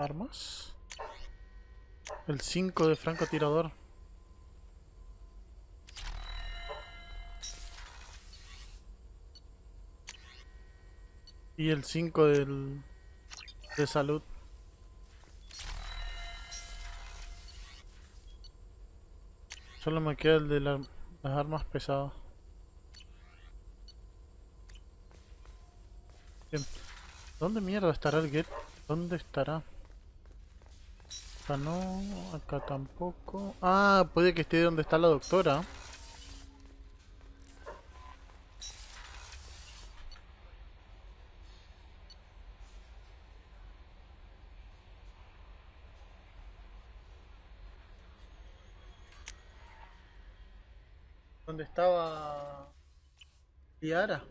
armas. El 5 de francotirador. Y el 5 de salud. Solo me queda el de las armas pesadas. Bien. ¿Dónde mierda estará el get? ¿Dónde estará? Acá no, acá tampoco. Ah, puede que esté donde está la doctora. ¿Dónde estaba Tiara?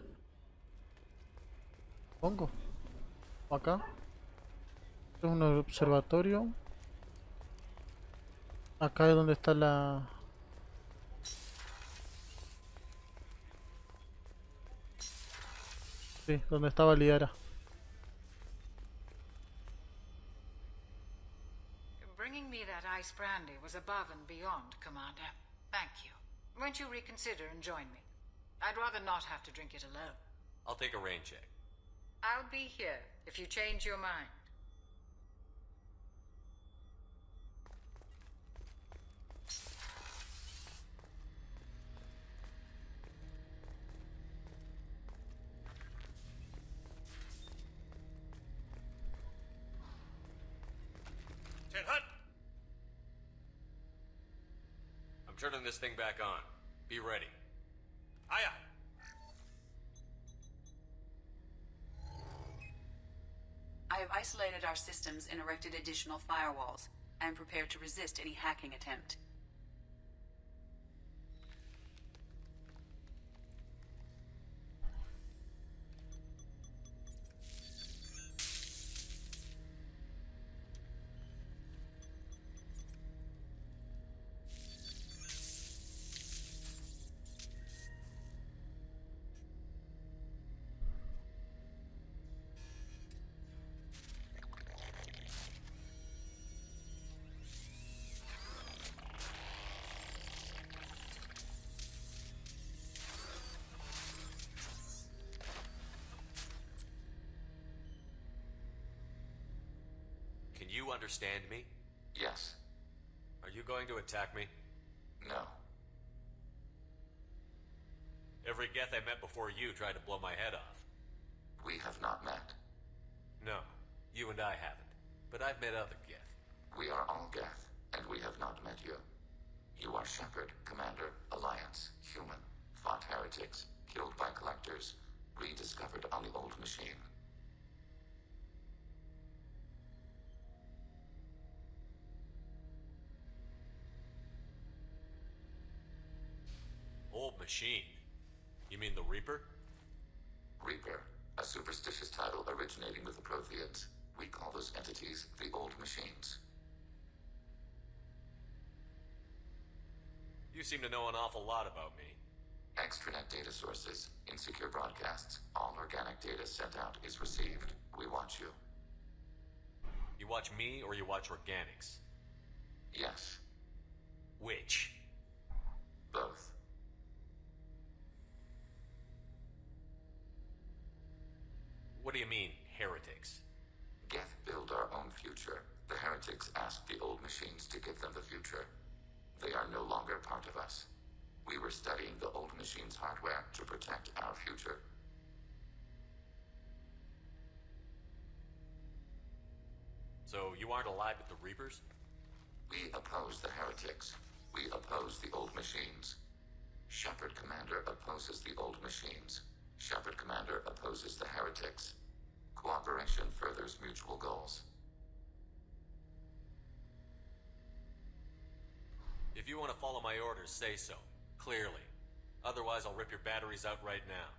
Pongo. O acá. Esto es un observatorio. Acá es donde está la... Sí, donde estaba Liara. Bringing me that ice brandy was above and beyond, Commander. Thank you. Won't you reconsider and join me? I'd rather not have to drink it alone. I'll take a rain check. I'll be here if you change your mind. I'm turning this thing back on. Be ready. Aye, aye. I have isolated our systems and erected additional firewalls. I am prepared to resist any hacking attempt. Can you understand me? Yes. Are you going to attack me? No. Every Geth I met before you tried to blow my head off. We have not met. No, you and I haven't. But I've met other Geth. We are all Geth, and we have not met you. You are Shepard, Commander, Alliance, human, fought heretics, killed by collectors, rediscovered on the old machine. Old machine? You mean the Reaper? Reaper, a superstitious title originating with the Protheans. We call those entities the old machines. You seem to know an awful lot about me. Extranet data sources, insecure broadcasts, all organic data sent out is received. We watch you. You watch me or you watch organics? Yes. Which? Both. What do you mean, heretics? Geth build our own future. The heretics asked the old machines to give them the future. They are no longer part of us. We were studying the old machines' hardware to protect our future. So you aren't allied with the Reapers? We oppose the heretics. We oppose the old machines. Shepard Commander opposes the old machines. Shepard Commander opposes the heretics. Cooperation furthers mutual goals. If you want to follow my orders, say so. Clearly. Otherwise, I'll rip your batteries out right now.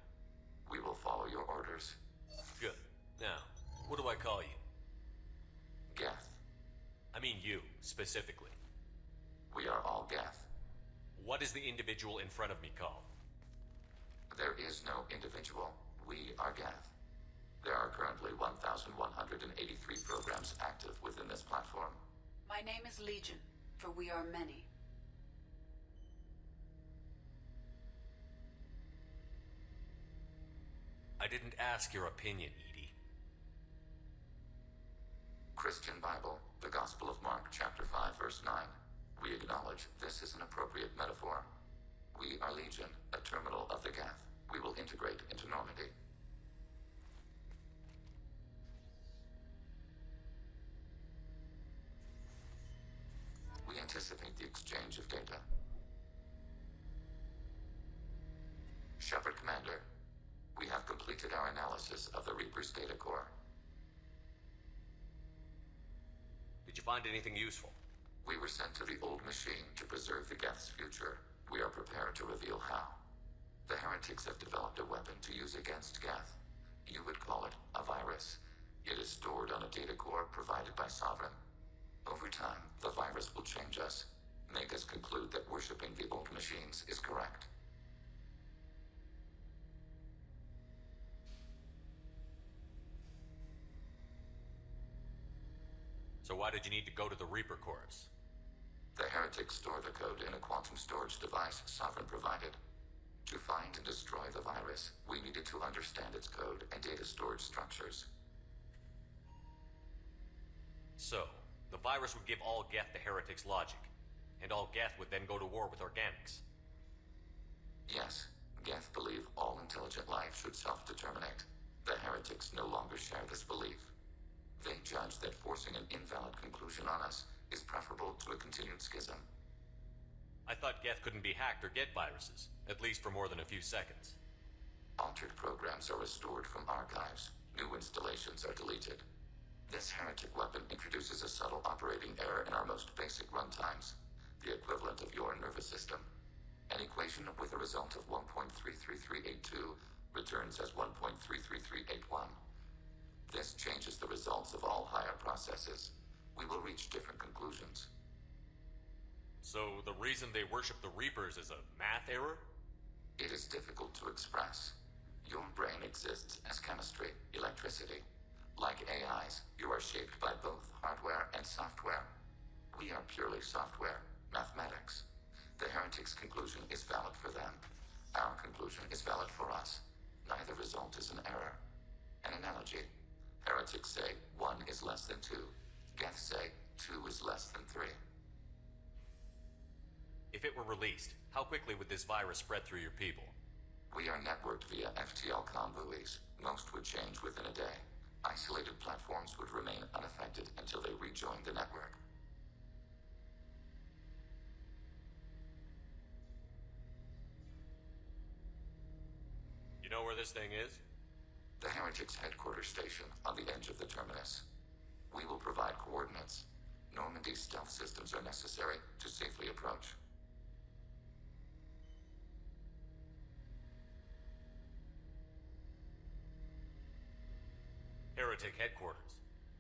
We will follow your orders. Good. Now, what do I call you? Geth. I mean you, specifically. We are all Geth. What is the individual in front of me called? There is no individual. We are Geth. There are currently 1,183 programs active within this platform. My name is Legion, for we are many. I didn't ask your opinion, Edie. Christian Bible, the Gospel of Mark, chapter 5, verse 9. We acknowledge this is an appropriate metaphor. We are Legion, a terminal of the Geth. We will integrate into Normandy. We anticipate the exchange of data. Shepard Commander, we have completed our analysis of the Reaper's data core. Did you find anything useful? We were sent to the old machine to preserve the Geth's future. We are prepared to reveal how. The heretics have developed a weapon to use against Geth. You would call it a virus. It is stored on a data core provided by Sovereign. Over time, the virus will change us, make us conclude that worshipping the old machines is correct. So why did you need to go to the Reaper Corps? The heretics store the code in a quantum storage device Sovereign provided. To find and destroy the virus, we needed to understand its code and data storage structures. So, the virus would give all Geth the heretics' logic, and all Geth would then go to war with organics. Yes, Geth believe all intelligent life should self-determinate. The heretics no longer share this belief. They judge that forcing an invalid conclusion on us is preferable to a continued schism. I thought Geth couldn't be hacked or get viruses, at least for more than a few seconds. Altered programs are restored from archives. New installations are deleted. This heretic weapon introduces a subtle operating error in our most basic runtimes, the equivalent of your nervous system. An equation with a result of 1.33382 returns as 1.33381. This changes the results of all higher processes. We will reach different conclusions. So the reason they worship the Reapers is a math error? It is difficult to express. Your brain exists as chemistry, electricity. Like AIs, you are shaped by both hardware and software. We are purely software, mathematics. The heretics' conclusion is valid for them. Our conclusion is valid for us. Neither result is an error. An analogy. Heretics say 1 is less than 2. Geth say 2 is less than 3. If it were released, how quickly would this virus spread through your people? We are networked via FTL-COM buoys. Most would change within a day. Isolated platforms would remain unaffected until they rejoin the network. You know where this thing is? The heretics' headquarters station on the edge of the terminus. We will provide coordinates. Normandy's stealth systems are necessary to safely approach. Heretic headquarters.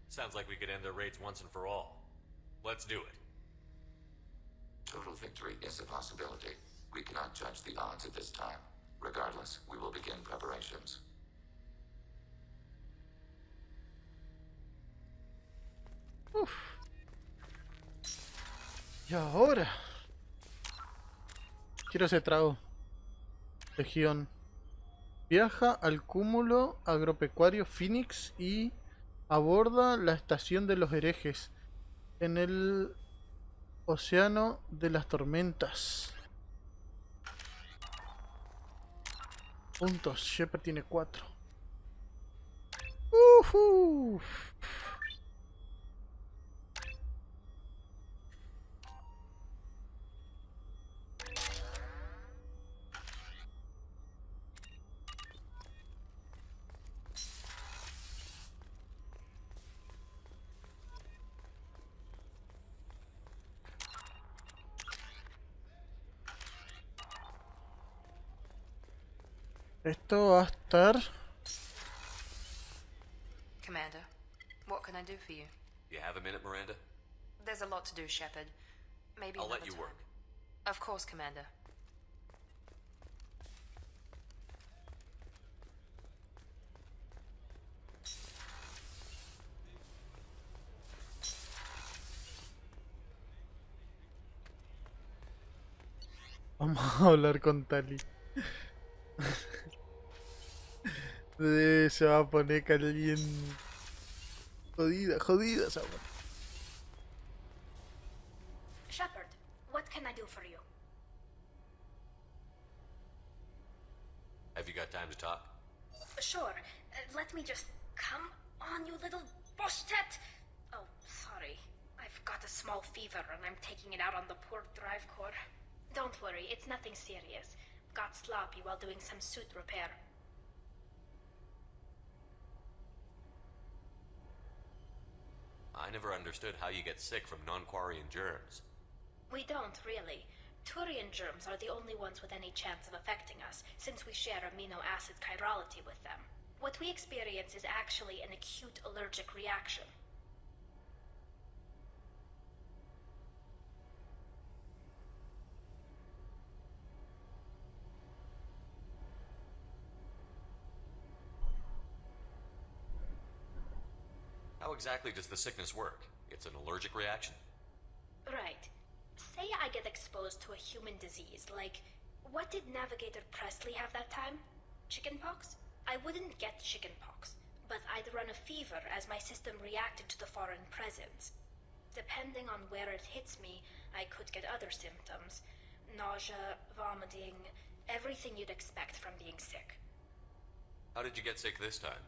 Sounds like we could end their raids once and for all. Let's do it. Total victory is a possibility. We cannot judge the odds at this time. Regardless, we will begin preparations. Uf. Y ahora quiero ese trago. Legión. Viaja al cúmulo agropecuario Phoenix y aborda la estación de los herejes en el océano de las tormentas. Puntos. Shepard tiene 4. Esto va a estar... Commander, what can I do for you? You have a minute, Miranda? There's a lot to do, Shepard. Maybe I'll another let you time. work. Of course, Commander. Vamos a hablar con Tali. Se va a poner caliente. Jodida, jodida esa weá. Shepard, what can I do for you? Have you got time to talk? Sure. Let me just... Come on, you little boshtet! Oh, sorry. I've got a small fever and I'm taking it out on the poor drive core. Don't worry, it's nothing serious. Got sloppy while doing some suit repair. I never understood how you get sick from non-Quarian germs. We don't, really. Turian germs are the only ones with any chance of affecting us, since we share amino acid chirality with them. What we experience is actually an acute allergic reaction. How exactly does the sickness work? It's an allergic reaction? Right. Say I get exposed to a human disease, like... What did Navigator Presley have that time? Chickenpox? I wouldn't get chickenpox, but I'd run a fever as my system reacted to the foreign presence. Depending on where it hits me, I could get other symptoms. Nausea, vomiting, everything you'd expect from being sick. How did you get sick this time?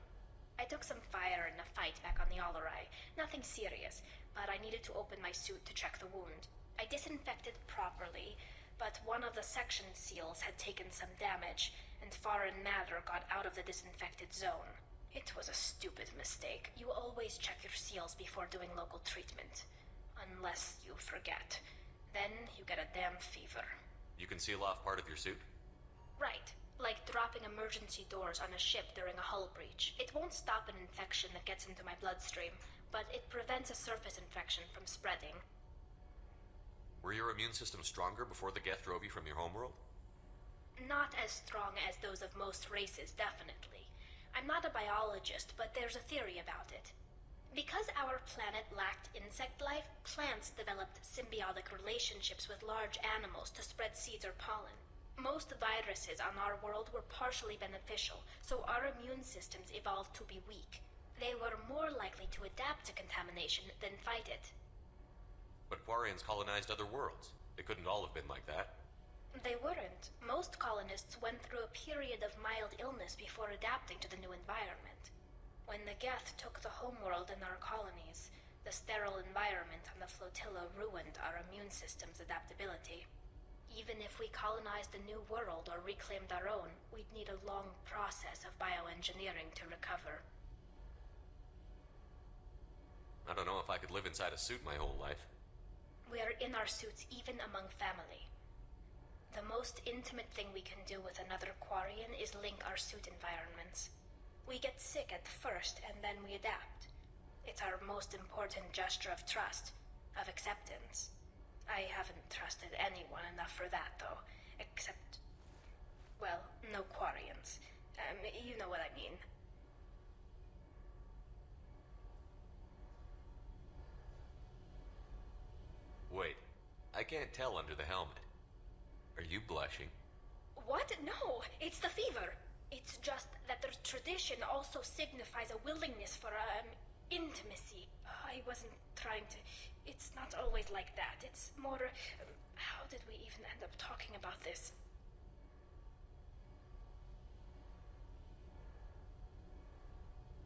I took some fire in a fight back on the Allerai. Nothing serious, but I needed to open my suit to check the wound. I disinfected properly, but one of the section seals had taken some damage, and foreign matter got out of the disinfected zone. It was a stupid mistake. You always check your seals before doing local treatment. Unless you forget. Then you get a damn fever. You can seal off part of your suit? Right. Like dropping emergency doors on a ship during a hull breach. It won't stop an infection that gets into my bloodstream, but it prevents a surface infection from spreading. Were your immune system stronger before the Geth drove you from your homeworld? Not as strong as those of most races, definitely. I'm not a biologist, but there's a theory about it. Because our planet lacked insect life, plants developed symbiotic relationships with large animals to spread seeds or pollen. Most viruses on our world were partially beneficial, so our immune systems evolved to be weak. They were more likely to adapt to contamination than fight it. But Quarians colonized other worlds. They couldn't all have been like that. They weren't. Most colonists went through a period of mild illness before adapting to the new environment. When the Geth took the homeworld in our colonies, the sterile environment on the flotilla ruined our immune system's adaptability. Even if we colonized a new world or reclaimed our own, we'd need a long process of bioengineering to recover. I don't know if I could live inside a suit my whole life. We're in our suits even among family. The most intimate thing we can do with another Quarian is link our suit environments. We get sick at first, and then we adapt. It's our most important gesture of trust, of acceptance. I haven't trusted anyone enough for that, though. Except... well, no Quarians. You know what I mean. Wait, I can't tell under the helmet. Are you blushing? What? No, it's the fever. It's just that the tradition also signifies a willingness for, intimacy. I wasn't trying to... It's not always like that. It's more... how did we even end up talking about this?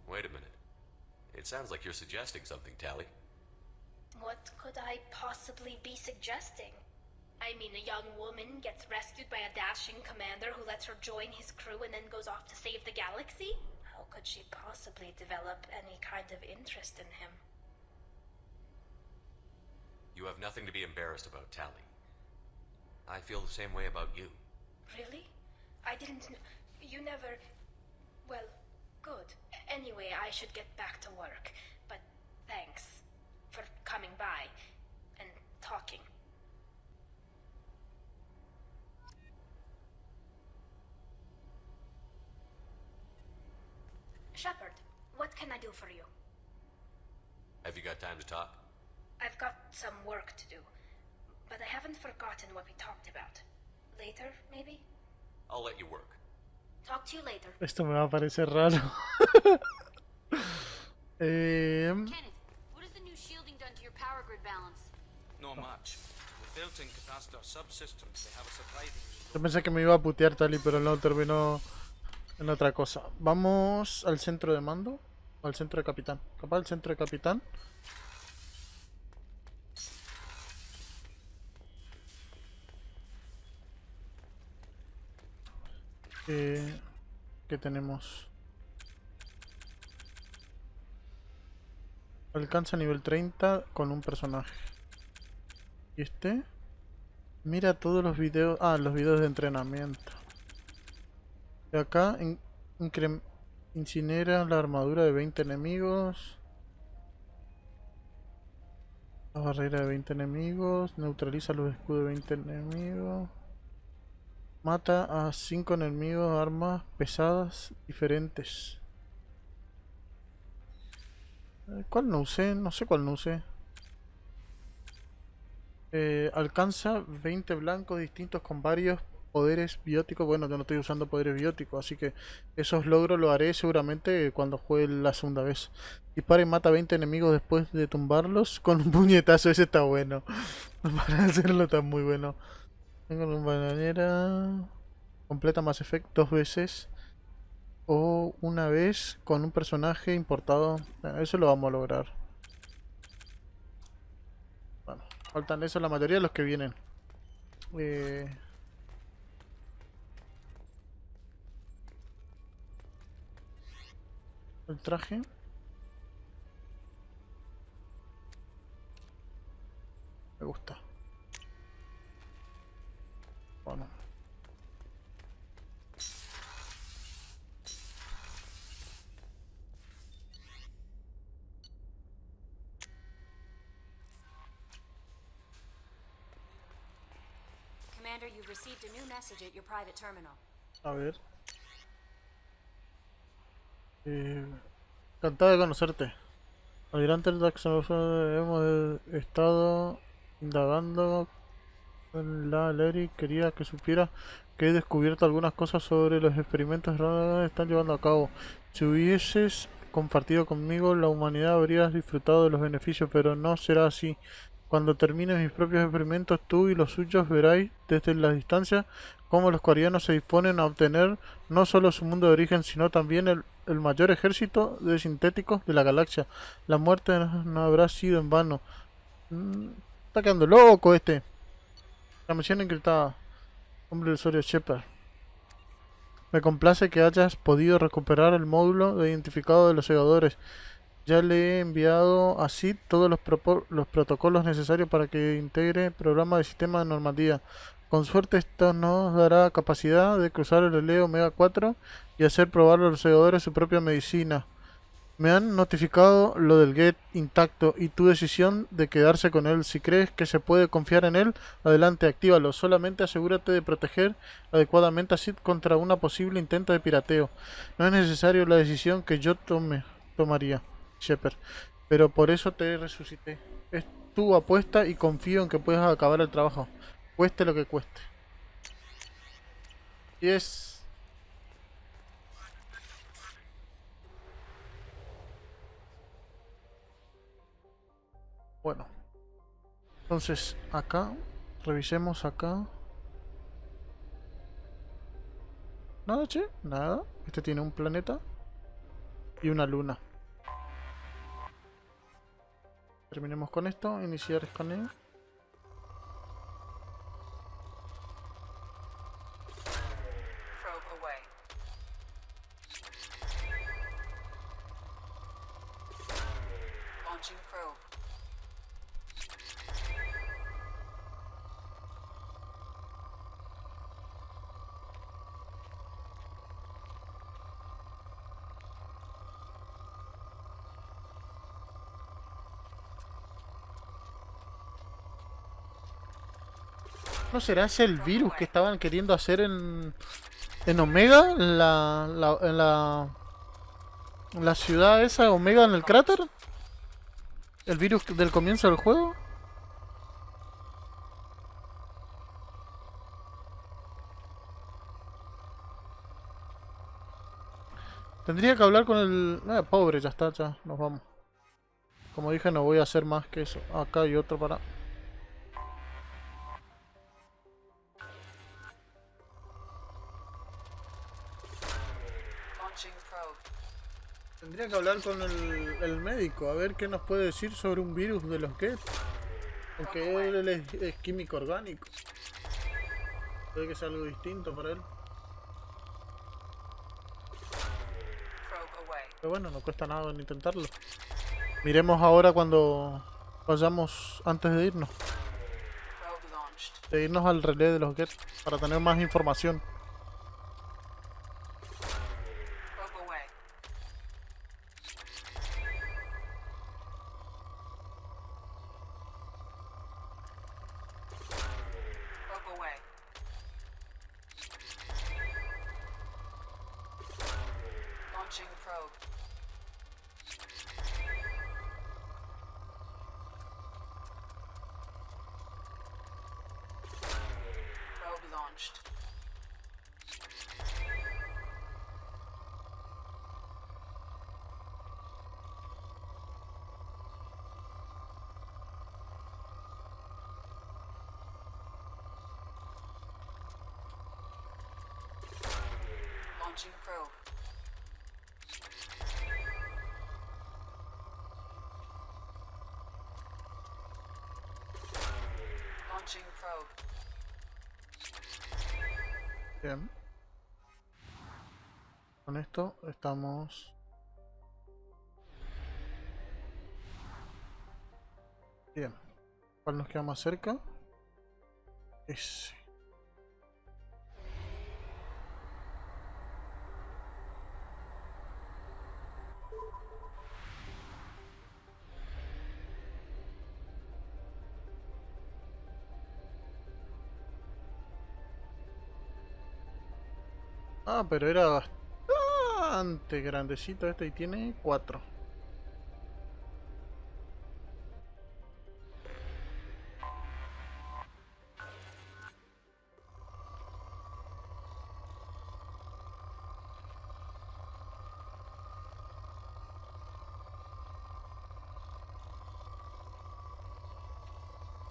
Wait a minute. It sounds like you're suggesting something, Tally. What could I possibly be suggesting? I mean, a young woman gets rescued by a dashing commander who lets her join his crew and then goes off to save the galaxy? How could she possibly develop any kind of interest in him? You have nothing to be embarrassed about, Tally. I feel the same way about you. Really? I didn't know... You never... Well, good. Anyway, I should get back to work. But thanks for coming by and talking. Shepard, what can I do for you? Have you got time to talk? I've got some work to do, but I haven't forgotten what we talked about. later, maybe? I'll let you work. Talk to you later. Esto me va a parecer raro. Kenneth, what has the new shielding done to your power grid balance? No much. With built-in capacitor subsystems, they have a surprising. Yo pensé que me iba a putear Tali, pero no, terminó en otra cosa. Vamos al centro de mando. O al centro de capitán. Capaz al centro de capitán. ¿Qué tenemos? Alcanza nivel 30 con un personaje. ¿Y este? Mira todos los videos. Ah, los videos de entrenamiento. Y acá incinera la armadura de 20 enemigos. La barrera de 20 enemigos. Neutraliza los escudos de 20 enemigos. Mata a 5 enemigos, armas pesadas diferentes. ¿Cuál no usé? No sé cuál no usé. Alcanza 20 blancos distintos con varios poderes bióticos. Bueno, yo no estoy usando poderes bióticos, así que esos logros los haré seguramente cuando juegue la segunda vez. Dispara y mata a 20 enemigos después de tumbarlos con un puñetazo. Ese está bueno. Para hacerlo está muy bueno. Tengo una bananera. Completa Mass Effect 2 veces. O una vez con un personaje importado. Eso lo vamos a lograr. Bueno, faltan eso la mayoría de los que vienen. El traje. Me gusta. Bueno. Commander, you've received a new message at your private terminal. A ver. Encantado de conocerte. Almirante Daxon, hemos estado indagando en la Lery. Quería que supiera que he descubierto algunas cosas sobre los experimentos que están llevando a cabo. Si hubieses compartido conmigo, la humanidad habría disfrutado de los beneficios, pero no será así. Cuando termine mis propios experimentos, tú y los suyos veréis desde la distancia cómo los coreanos se disponen a obtener no solo su mundo de origen, sino también el mayor ejército de sintéticos de la galaxia. La muerte no habrá sido en vano. Está quedando loco este. La misión encriptada. Hombre del usuario Shepard. Me complace que hayas podido recuperar el módulo de identificado de los segadores. Ya le he enviado a Sid todos los protocolos necesarios para que integre el programa de sistema de normativa. Con suerte esto nos dará capacidad de cruzar el relé Omega 4 y hacer probar a los segadores su propia medicina. Me han notificado lo del Get intacto y tu decisión de quedarse con él. Si crees que se puede confiar en él, adelante, actívalo. Solamente asegúrate de proteger adecuadamente a Sid contra una posible intento de pirateo. No es necesario la decisión que yo tomaría, Shepard, pero por eso te resucité. Es tu apuesta y confío en que puedas acabar el trabajo, cueste lo que cueste. Yes. Bueno, entonces acá, revisemos acá. Nada, che, nada. Este tiene un planeta y una luna. Terminemos con esto, iniciar escaneo. Probe away. Launching probe. ¿No será ese el virus que estaban queriendo hacer en Omega? En la ciudad esa, Omega, en el cráter. ¿El virus del comienzo del juego? Tendría que hablar con el... pobre, ya está, ya, nos vamos. Como dije, no voy a hacer más que eso. Acá hay otro para... Launching probe. Tendría que hablar con el médico, a ver qué nos puede decir sobre un virus de los Geth. Aunque él es químico orgánico. Puede que sea algo distinto para él. Probe away. Pero bueno, no cuesta nada en intentarlo. Miremos ahora cuando vayamos antes de irnos. Probe launched. De irnos al relé de los Geth para tener más información. Probe away. Probe away. Launching probe. Probe launched. Launching probe. Launching probe. Bien. Con esto estamos... Bien. ¿Cuál nos queda más cerca? Ese. Ah, pero era bastante grandecito este y tiene 4.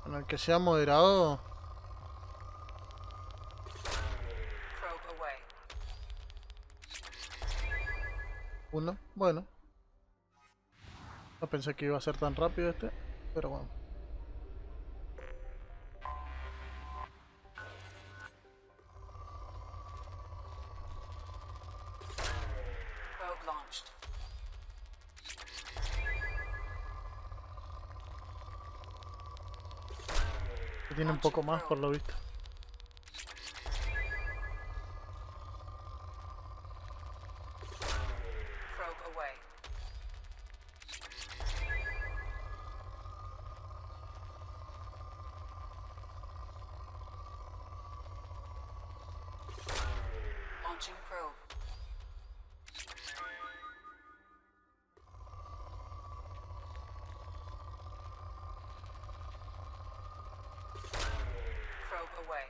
En el que sea moderado. Probe away. 1. Bueno. No pensé que iba a ser tan rápido este. Pero bueno. Probe launched. Tiene un poco más por lo visto. Probe away. Launching probe. Probe away.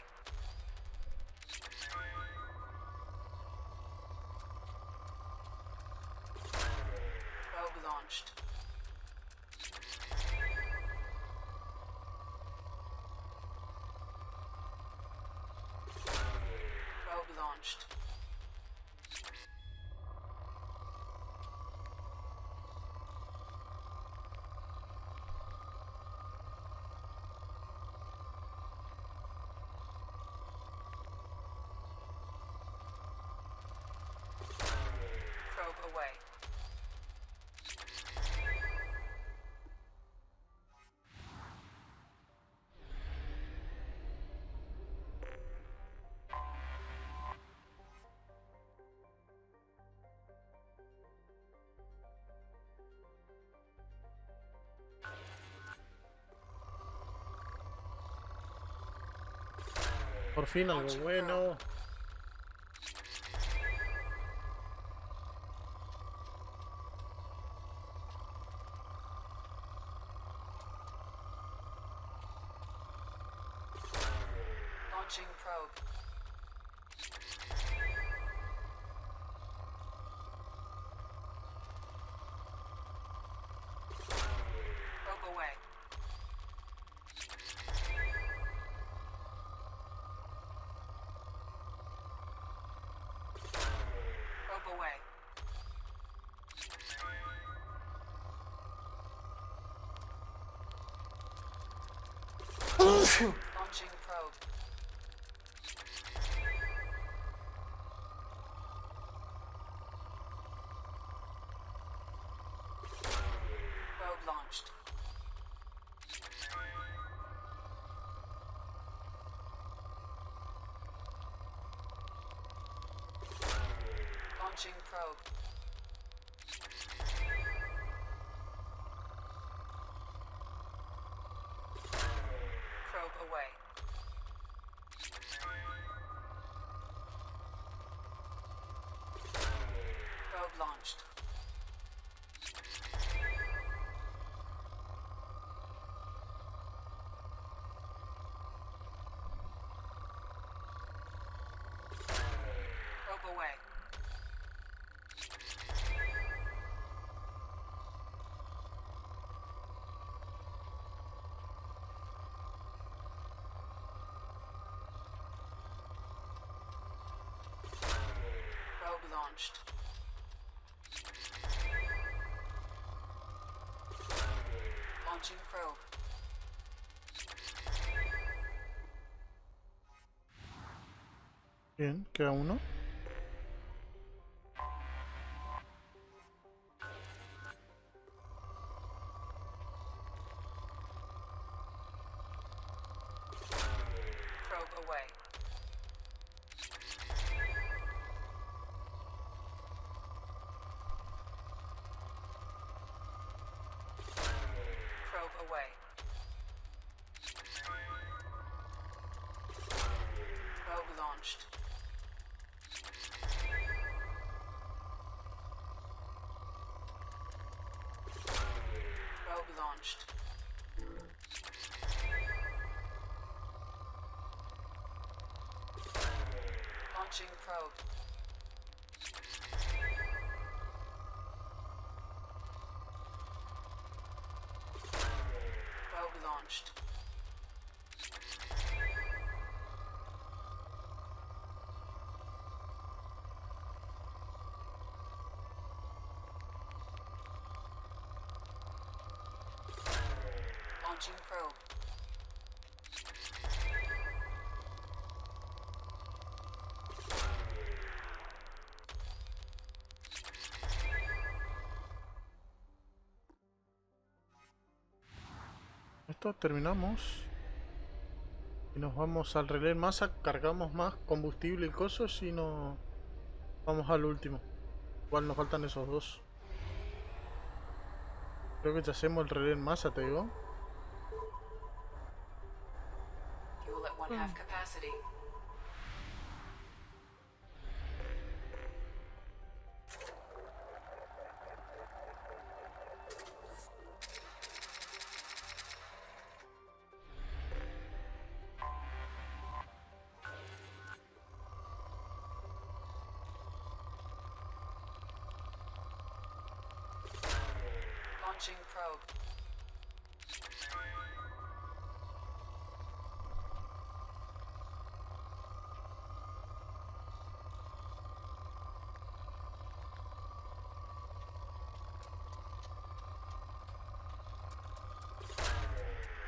Probe launched. Probe launched. Probe away. Por fin algo bueno. Launching probe. Launching probe. Probe launched. Launching probe. Probe away. Probe launched. Probe away. Probe launched. Launching probe. Bien, queda uno. Probe away. Probe away. Probe launched. Probe launched. Launching probe. Probe launched. Launching probe. Esto terminamos. Y nos vamos al relé en masa, cargamos más combustible y cosas y nos vamos al último. Igual nos faltan esos dos. Creo que ya hacemos el relé en masa, te digo. Fuel at 1/2 capacity. Launching probe.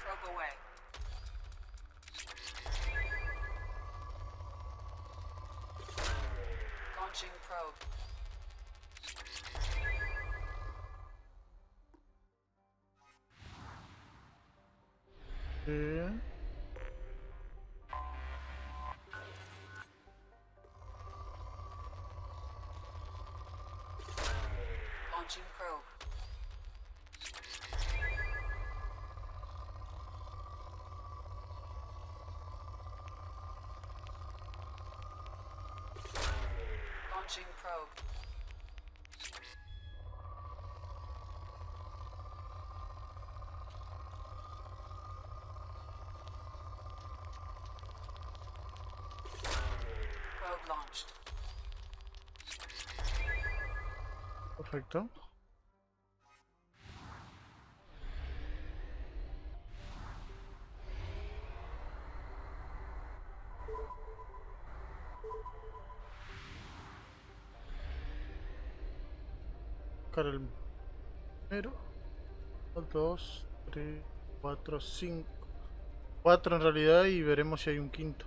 Probe away. Launching probe. Launching probe. Launching probe. Probe launched. Perfecto. Buscar el primero. 2, 3, 4, 5. 4 en realidad y veremos si hay un quinto.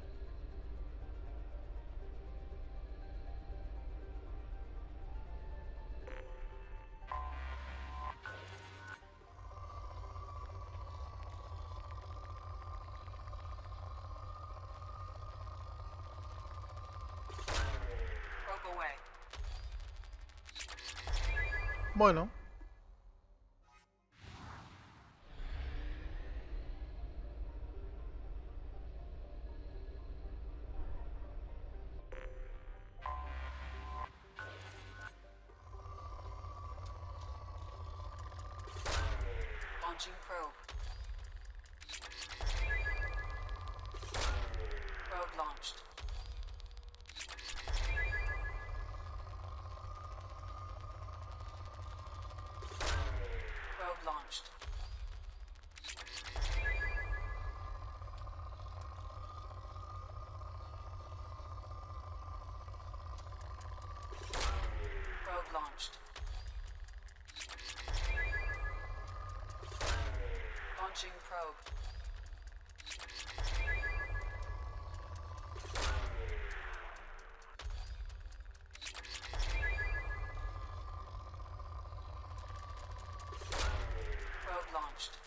Probe away. Bueno. Launching probe. Probe launched. Probe launched. Probe launched. Launching probe. Probe launched.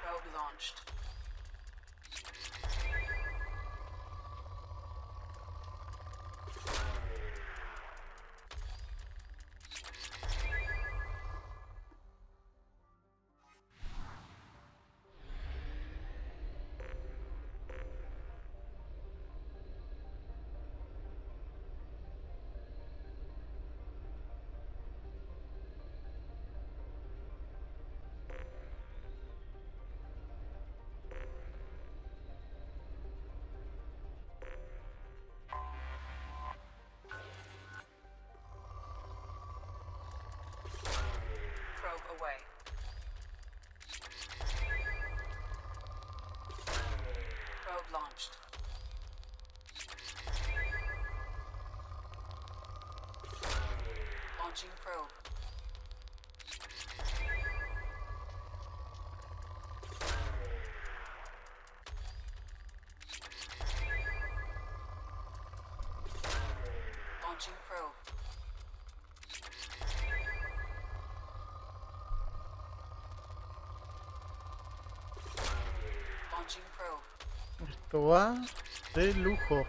Probe launched. Probe away. Probe launched. Launching probe. Launching probe. Launching probe. Esto va de lujo.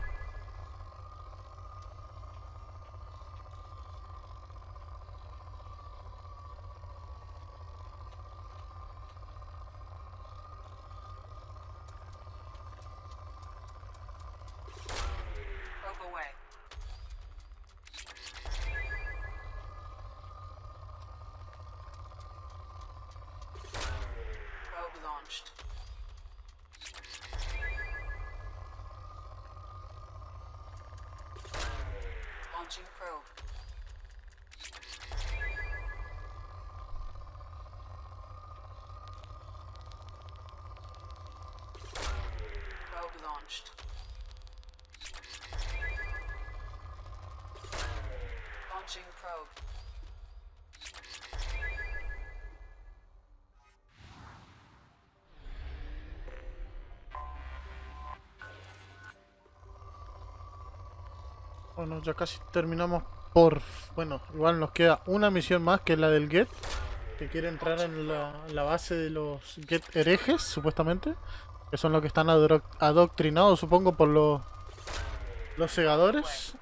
Probe away. Probe launched. Launching probe. Probe launched. Launching probe. Bueno, ya casi terminamos por... Bueno, igual nos queda una misión más que es la del Get. Que quiere entrar en la base de los Get herejes, supuestamente. Que son los que están adoctrinados, supongo, por los segadores.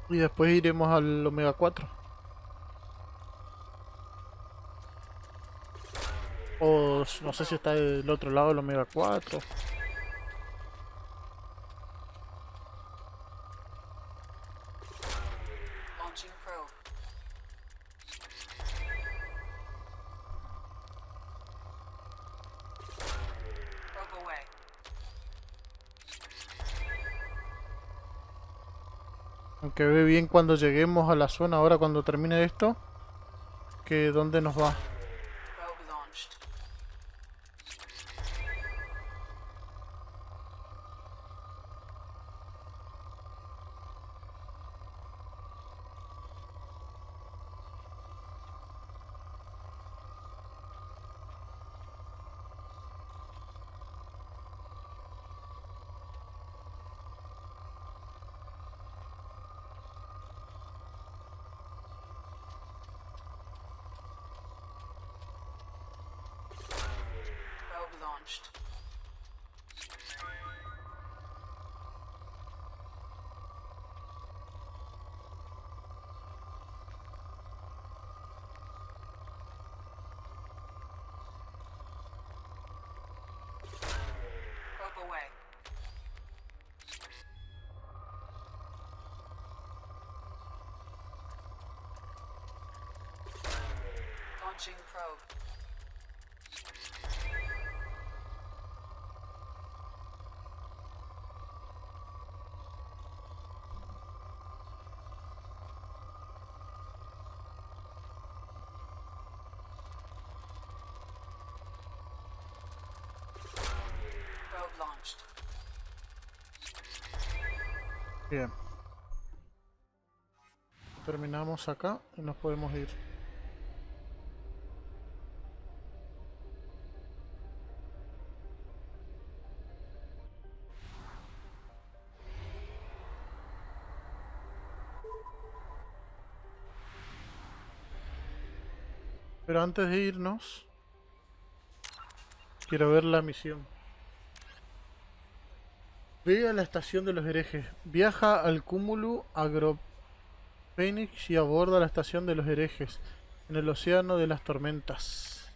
Y después iremos al Omega 4. O no sé si está del otro lado del Omega 4. Launching probe. Probe away. Aunque ve bien cuando lleguemos a la zona, ahora cuando termine esto, que dónde nos va. Probe launched. Probe launched. Probe away. Launching probe. Probe launched. Bien. Terminamos acá y nos podemos ir. Pero antes de irnos, quiero ver la misión. Ve a la estación de los herejes. Viaja al cúmulo Agrophoenix y aborda la estación de los herejes en el océano de las tormentas.